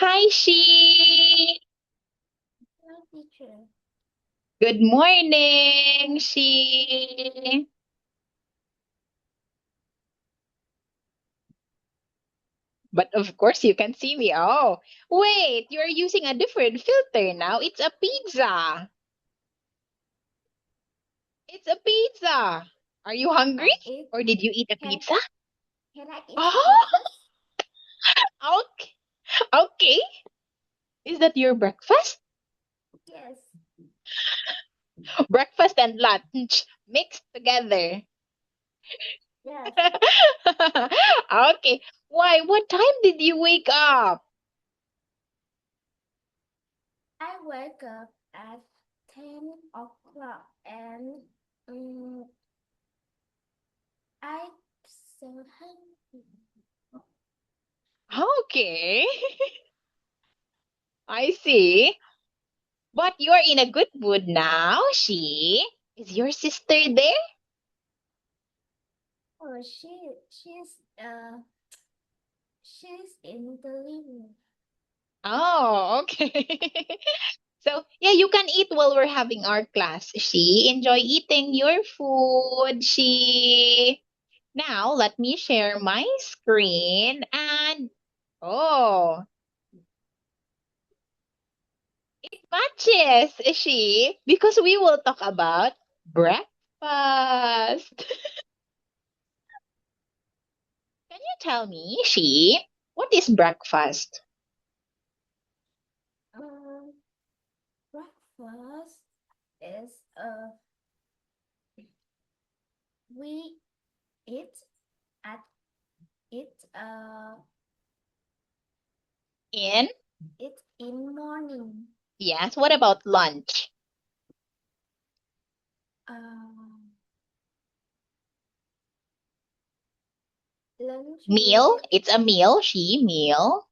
Hi, She. Hello, teacher. Good morning, She. But of course, you can see me. Oh, wait, you're using a different filter now. It's a pizza. It's a pizza. Are you hungry? I eat. Or did you eat a Can pizza? can I eat Oh, breakfast? okay. Okay. Is that your breakfast? Yes. Breakfast and lunch mixed together. Yes. Okay. Why? What time did you wake up? I wake up at 10 o'clock and um, I so hungry. Okay. I see. But you're in a good mood now, she. Is your sister there? Oh, she's in the living room. Oh, okay. So, yeah, you can eat while we're having our class. She, enjoy eating your food. She. Now, let me share my screen and oh, it matches, she, because we will talk about breakfast. Can you tell me, she, what is breakfast? Um, Breakfast is we eat at it In? it in morning. Yes. What about lunch? Um, Lunch Meal? we It's a meal. She, meal.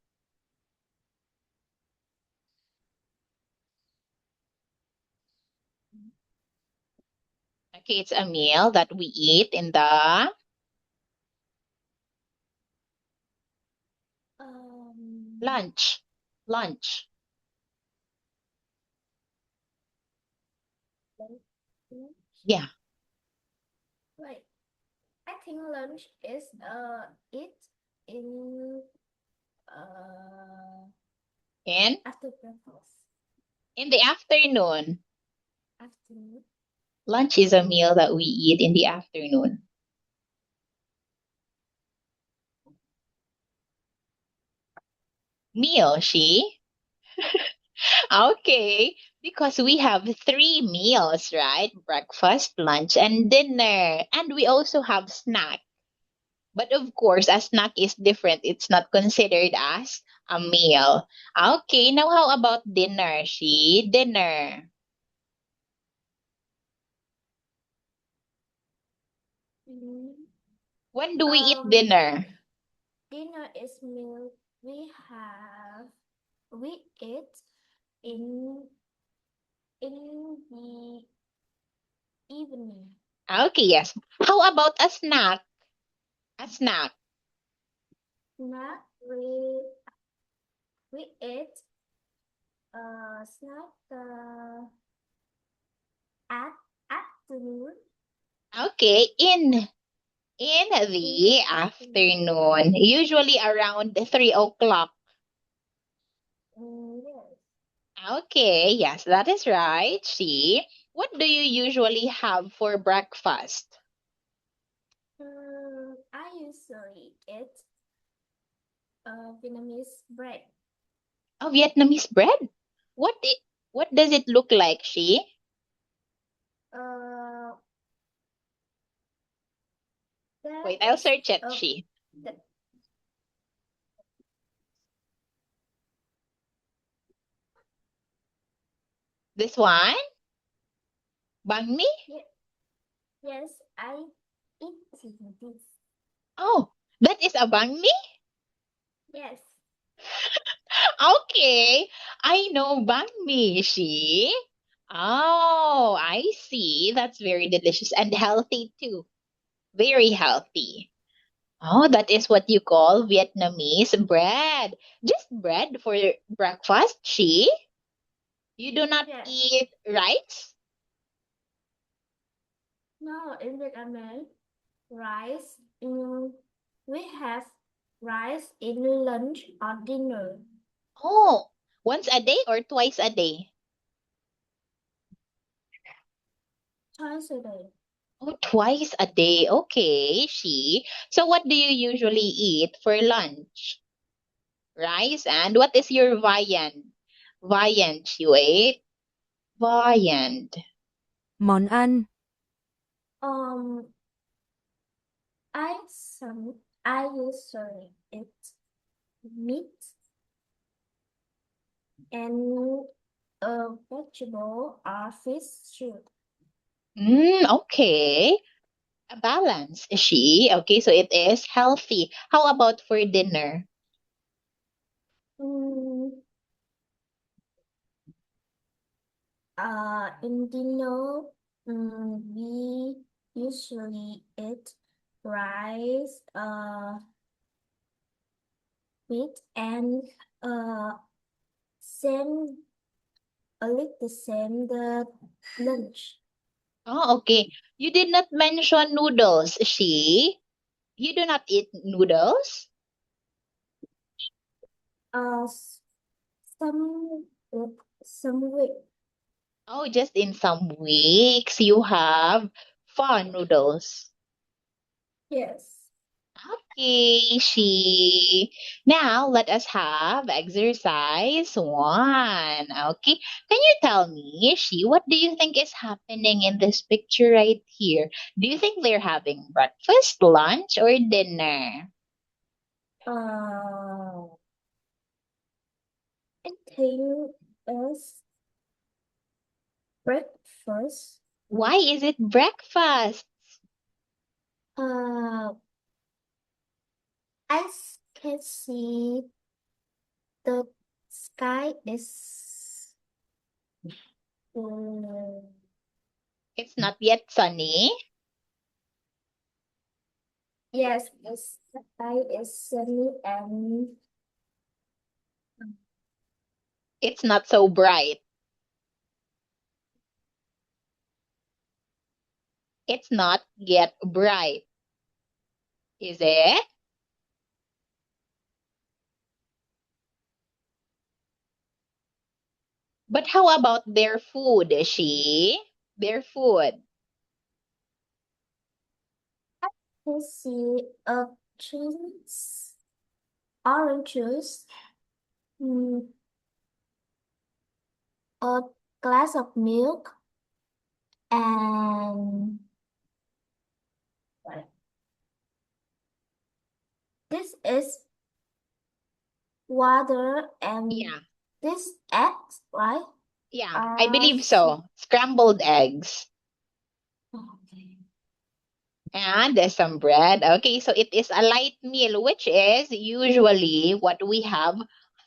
Okay, it's a meal that we eat in the um lunch. Lunch. lunch, lunch. Yeah. Wait, I think lunch is eat in uh In? after breakfast. In the afternoon. Afternoon. Lunch is a meal that we eat in the afternoon. Meal, she? Okay. Because we have three meals, right? Breakfast, lunch, and dinner. And we also have snack. But of course, a snack is different. It's not considered as a meal. Okay, now how about dinner? She, dinner. Mhm. When do we eat Um, dinner? Dinner is meal we eat in the evening. Okay, yes. How about a snack? A snack. Snack we eat snack at afternoon. Okay, in In the the afternoon. afternoon, usually around 3 o'clock. Yes. Okay, yes, that is right. She, what do you usually have for breakfast? I usually eat Vietnamese bread. Oh, Vietnamese bread? What does it look like, she? Uh, that Wait, I'll is search it, she. that, This one? Banh mi? ye- yes, I eat this. Oh, that is a banh mi? Yes. Okay, I know banh mi, she. Oh, I see. That's very delicious and healthy too. Very healthy. Oh, that is what you call Vietnamese bread. Just bread for breakfast, she? You do not Yes. eat rice? No, in Vietnam, rice. We have rice in lunch or dinner. Oh, once a day or twice a day? Twice a day. Oh, twice a day. Okay, she. So what do you usually eat for lunch? Rice, and what is your viand? Viand you ate? Viand. Món ăn. Um, I some I usually eat meat and a vegetable or fish soup. Okay. A balance, she. Okay, so it is healthy. How about for dinner? Mm, in dinner, we usually eat rice, meat, and same a little same the lunch. Oh, okay. You did not mention noodles, she. You do not eat noodles? Uh, s- some some week. Oh, just in some weeks you have pho noodles. Yes. Okay, she. Now let us have exercise one. Okay. Can you tell me, she, what do you think is happening in this picture right here? Do you think they're having breakfast, lunch, or dinner? Uh, I think it's breakfast. Why is it breakfast? Uh, can see the sky is mm, It's not yet sunny. yes, the sky is sunny and It's not so bright. It's not yet bright. Is it? But how about their food, she? Their food. can see a juice, orange juice, mm, a glass of milk, and this is water and Yeah. this eggs, right? Yeah, I Are believe so. Scrambled eggs. okay. And there's some bread. Okay, so it is a light meal, which is usually what we have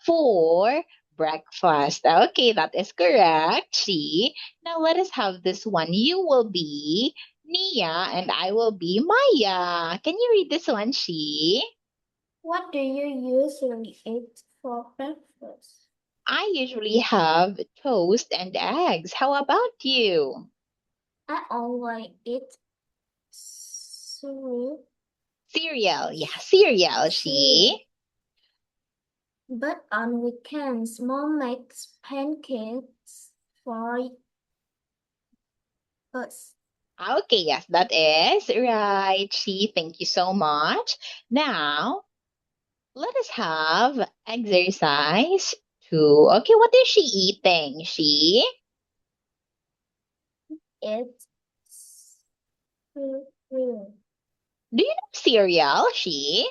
for breakfast. Okay, that is correct. See, now let us have this one. You will be Nia and I will be Maya. Can you read this one, she? What do you usually eat for breakfast? I usually have toast and eggs. How about you? I always eat cereal, Cereal. Yeah, cereal, cereal. she. But on weekends, mom makes pancakes for us. Okay, yes, that is right. She, thank you so much. Now, let us have exercise two. Okay, what is she eating? She? It's cereal. Do you know cereal? She?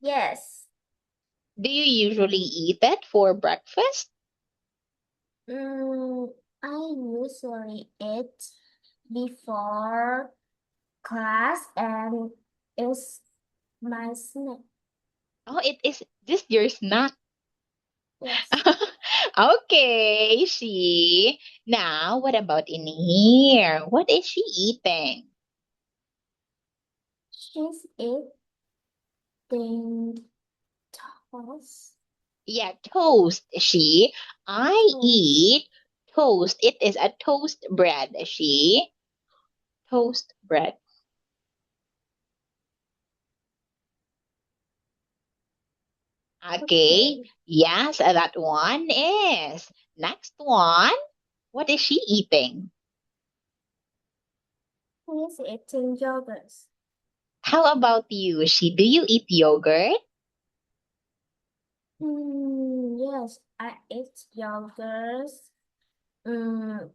Yes. Do you usually eat it for breakfast? Mm, I usually eat before class and it's my snack. Oh, it is just your snack. Yes. Okay, she. Now, what about in here? What is she eating? She's eat. eating toast. Yeah, toast. I Toast. eat toast. It is a toast bread. Toast bread. Okay. Okay. Yes, that one is. Next one. What is she eating? He's eating yogurt. How about you? Do you eat yogurt? Yes, I eat yogurt. Mm,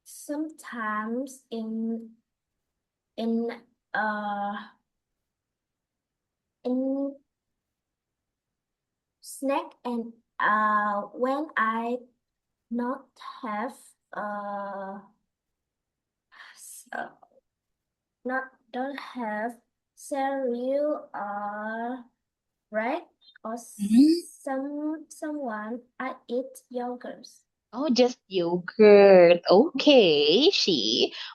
sometimes in uh in snack and when I not have uh s- uh, not don't have cereal or bread or Mhm. someone I eat yogurt. Oh, just yogurt. Okay,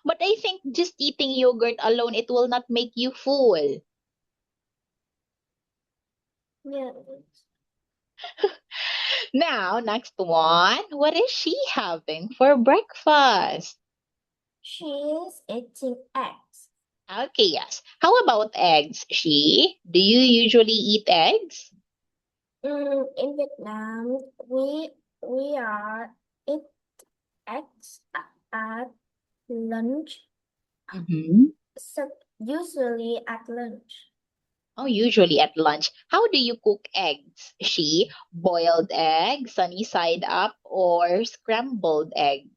But I think just eating yogurt alone, it will not make you full. Yes. Now, next one. What is she having for breakfast? She's eating eggs. Okay, yes. How about eggs, Do you usually eat eggs? In Vietnam, we are eat eggs at lunch. Mm-hmm. So usually at lunch. Oh, usually at lunch. How do you cook eggs? Boiled egg, sunny side up, or scrambled egg?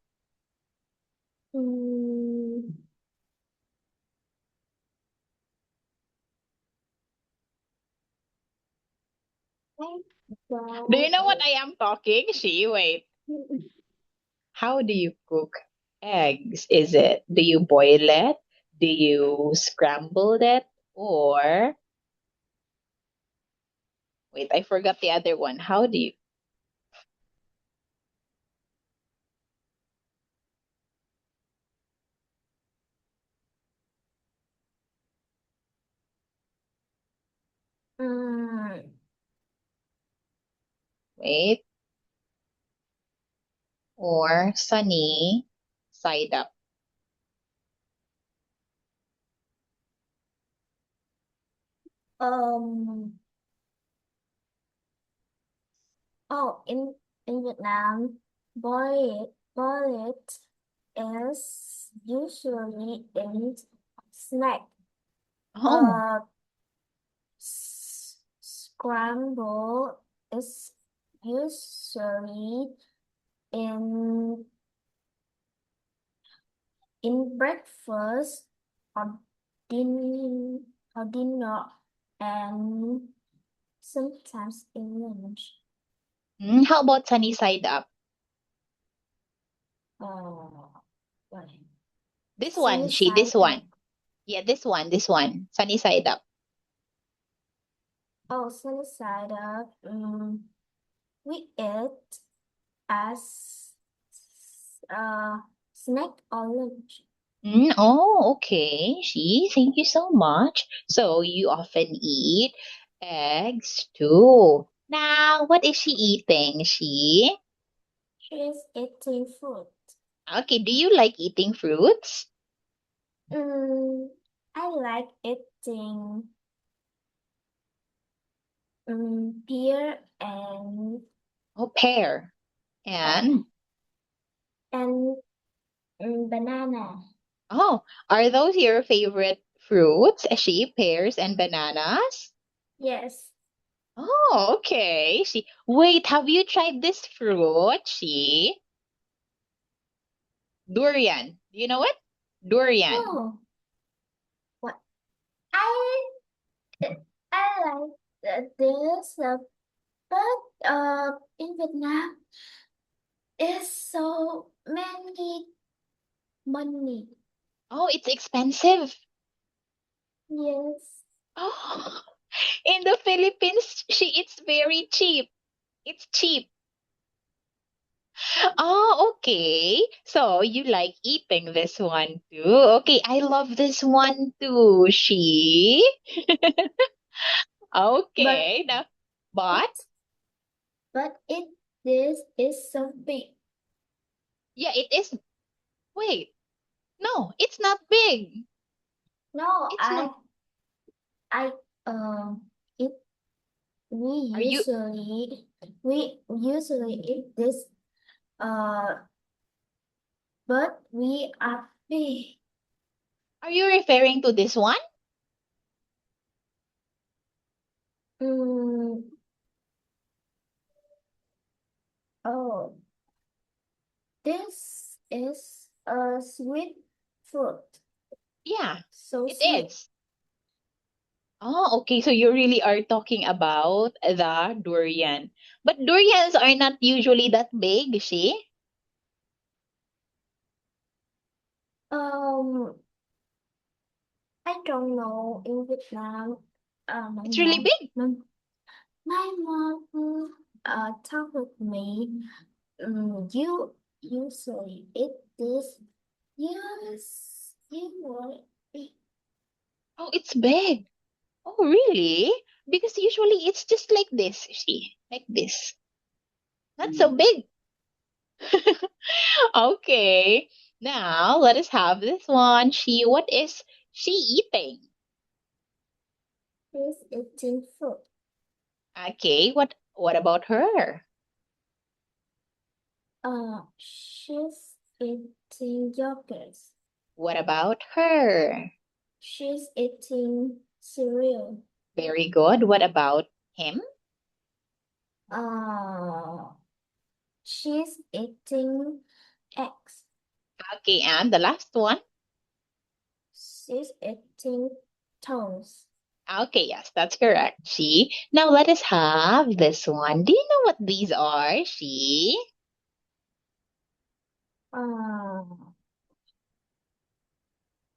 Mm, I Do you know what boil I am talking? Wait. it. How do you cook eggs? Do you boil it? Do you scramble it? Or, wait, I forgot the other one. How do you? Mm, Wait, or sunny side up. um. Oh, in Vietnam, boil it is usually in snack. Oh, Uh, scramble is usually in breakfast or dinner and sometimes in lunch. how about sunny side up? Uh, what? This one, Sunny this side up. one. Yeah, this one. Sunny side up. Oh, sunny side up. We eat as snack or lunch. Oh, okay. Thank you so much. So you often eat eggs too. Now, what is she eating? She's eating fruit. Okay, do you like eating fruits? Mm, I like eating pear Oh, pear. uh, And, and banana. oh, are those your favorite fruits? Pears and bananas? Yes. Oh, okay. Wait, have you tried this fruit? Durian. Do you know it? Durian. Oh, what I I like this, but in Vietnam is so many money. Oh, it's expensive. Yes. Oh, in the Philippines, it's very cheap. It's cheap. Oh, okay. So you like eating this one too. Okay, I love this one too. Okay. Now, but but this is so big. yeah, it is. Wait, no, it's not big. No, It's not. I it we Are you usually eat this uh but we are big. are you referring to this one? Mm, oh, this is a sweet fruit. Yeah, So it sweet. is. Oh, okay. So you really are talking about the durian. But durians are not usually that big, she? Um, I don't know in Vietnam. My It's really mom, big. my mom, talk with me. You usually eat this. Yes, you will eat. Oh, it's big. Oh, really? Because usually it's just like this, she. Like this. Not so big. Okay. Now let us have this one. What is she eating? She's eating fruit. Okay, what about her? She's eating yogurt. What about her? She's eating cereal. Very good. What about him? Uh, she's eating eggs. Okay, and the last one. She's eating toast. Okay, yes, that's correct. She. Now let us have this one. Do you know what these are? She. Uh,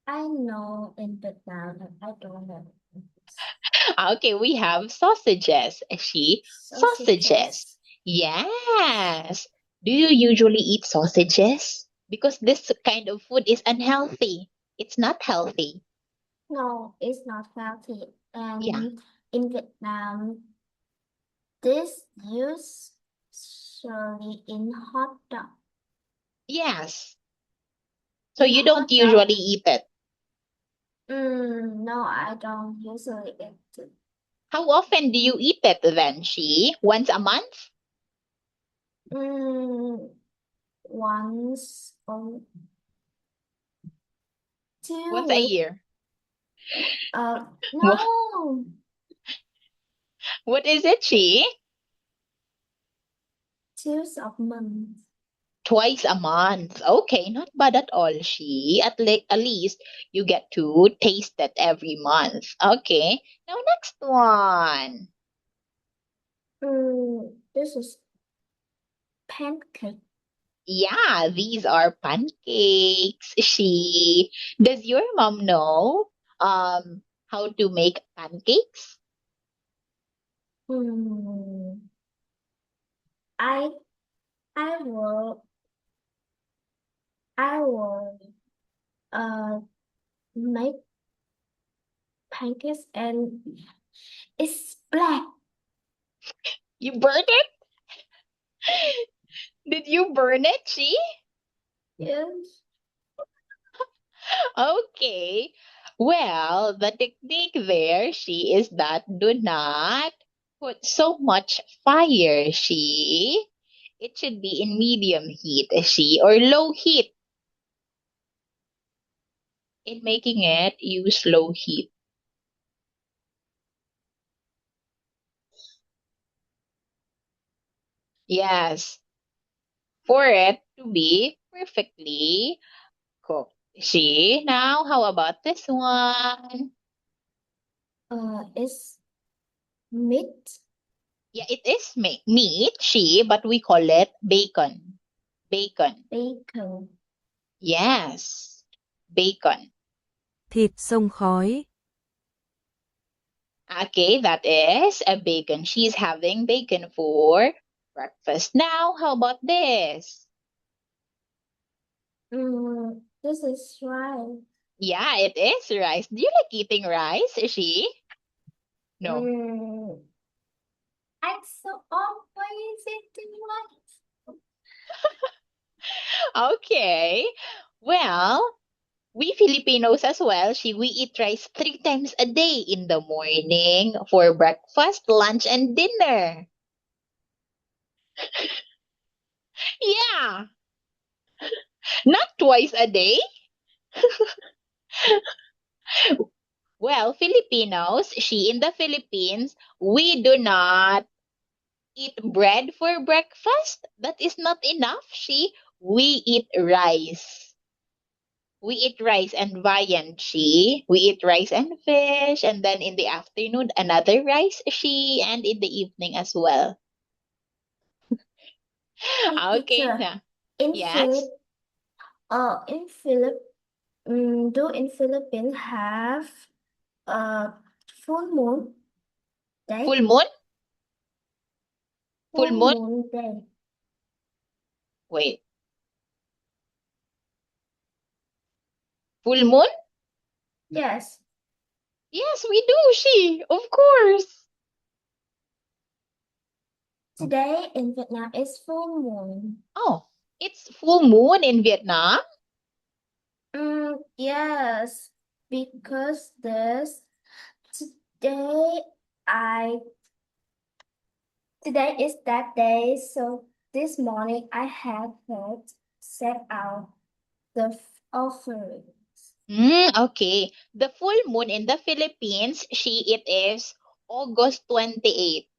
I know in Vietnam, but I don't know. Okay, we have sausages. She. Sausages. Sausages. Yes. Do you usually eat sausages? Because this kind of food is unhealthy. It's not healthy. No, it's not healthy. Yeah. And in Vietnam, this usually in hot dog. Yes. So In you don't hot dog, usually eat it. no, I don't usually eat it. How often do you eat it then, she? Once a month? Mm, once or Once two a weeks. year? Wha- No, What is it, she? two of months. Twice a month. Okay, not bad at all, she. At least you get to taste it every month. Okay. Now next one. This is pancake. Yeah, these are pancakes. She Does your mom know how to make pancakes? Mm, I I will I will uh make pancakes and it's black. You burn it? Did you burn it, she? Yes. Okay. Well, the technique there, she, is that do not put so much fire, she. It should be in medium heat, she, or low heat. In making it, use low heat. Yes, for it to be perfectly cooked. She, now how about this one? It's meat Yeah, it is meat, she, but we call it bacon. Bacon. bacon. Yes, bacon. thịt xông khói, Okay, that is a bacon. She's having bacon for breakfast. Now, how about this? This is rice. Yeah, it is rice. Do you like eating rice, she? No. I'm so always eating rice. Okay. Well, we Filipinos as well, we eat rice 3 times a day in the morning for breakfast, lunch, and dinner. Yeah, not twice a day. Well, Filipinos, in the Philippines, we do not eat bread for breakfast. That is not enough. We eat rice. We eat rice and viand. We eat rice and fish, and then in the afternoon, another rice, and in the evening as well. Hey, Okay, teacher, now. in Yes. Philip, do in Philippines have a full moon day? Full moon? Full Full moon? moon day. Wait. Full moon? Yes, Yes, we do, of course. today in Vietnam is full moon. Oh, it's full moon in Vietnam? Yes, because today I today is that day, so this morning I had to set out the offerings. Okay. The full moon in the Philippines, it is August 28th.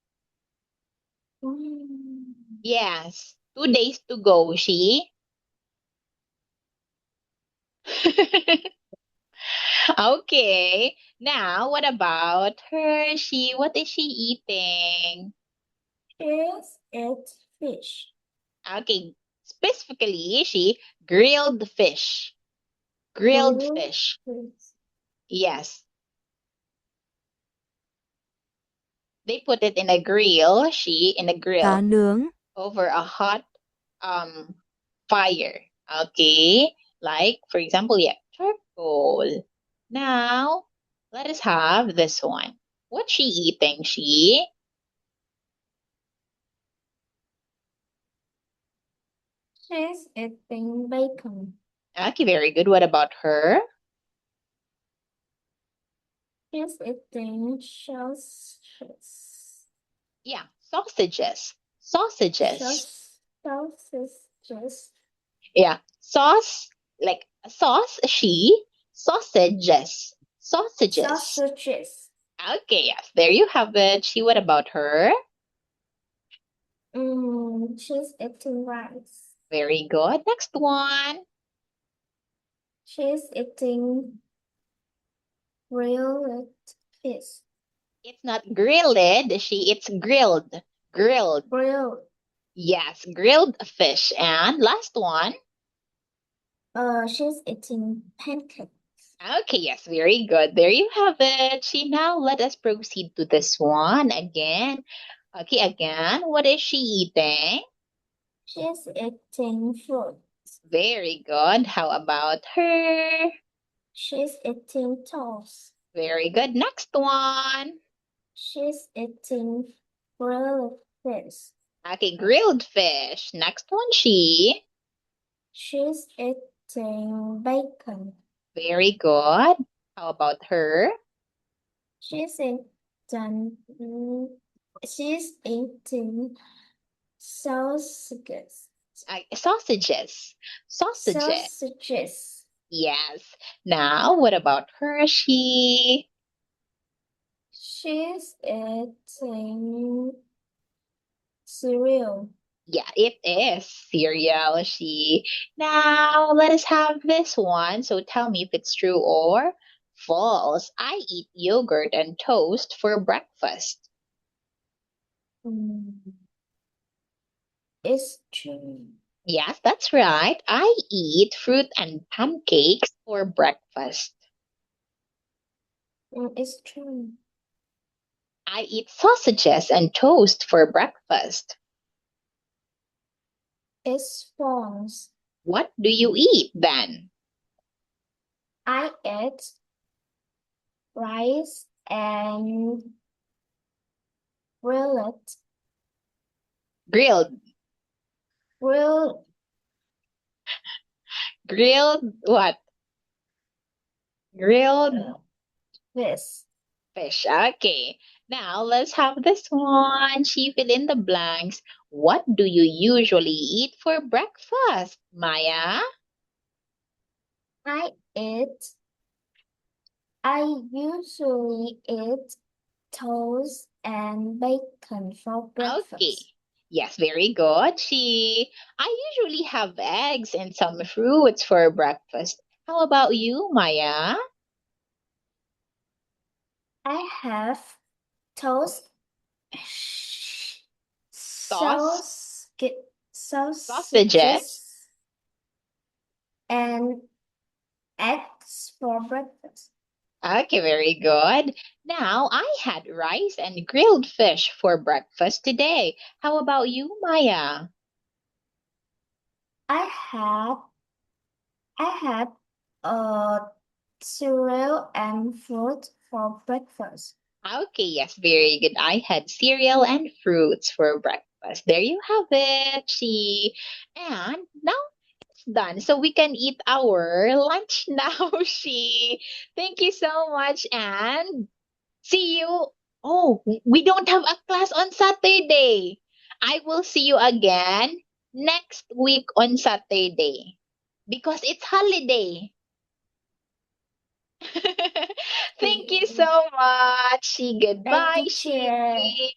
Mm. Yes, 2 days to go, Okay. Now, what about her? What is she eating? Is it fish? Okay. Specifically, grilled fish. Grilled Grilled fish. fish. Yes. They put it in a grill, in a cá grill nướng, over a hot fire. Okay. Like, for example, yeah, charcoal. Now, let us have this one. What's she eating? She's eating bacon. Okay, very good. What about her? She's eating sausages. Yeah, sausages. Sausages. Sausages. Yeah, sauce, like a sauce, sausages. Sausages. Sausages. Okay, yes, there you have it. What about her? She's eating rice. Very good. Next one. She's eating grilled fish. It's not grilled, it's grilled. Grilled. Grilled. Yes, grilled fish. And last one. She's eating pancakes. Okay, yes, very good. There you have it. Now let us proceed to this one again. Okay, again, what is she eating? She's eating fruit. Very good. How about her? She's eating toast. Very good. Next one. She's eating grilled fish. Okay, grilled fish. Next one, She's eating bacon. Very good. How about her? She's eating she's eating sausages. Sausages. Sausages. Sausages. Yes. Now, what about her? She's eating cereal. Yeah, it is cereal. Now, let us have this one. So tell me if it's true or false. I eat yogurt and toast for breakfast. It's true. Yes, that's right. I eat fruit and pancakes for breakfast. It's true. I eat sausages and toast for breakfast. It's false. What do you eat then? I eat rice and Grilled. Grilled. Grilled Grilled what? Grilled fish. fish. Okay. Now let's have this one. She fill in the blanks. What do you usually eat for breakfast, Maya? I eat. I usually eat toast and bacon for Okay. breakfast. Yes, very good. I usually have eggs and some fruits for breakfast. How about you, Maya? I have toast, Sauce, sausages. sausages, and eggs for breakfast. Okay, very good. Now, I had rice and grilled fish for breakfast today. How about you, Maya? I had I had cereal and fruit for breakfast. Okay, yes, very good. I had cereal and fruits for breakfast. There you have it, she. And now it's done. So we can eat our lunch now, she. Thank you so much and see you. Oh, we don't have a class on Saturday. I will see you again next week on Saturday because it's holiday. Thank you so much. Thank Goodbye, you, Chair. she.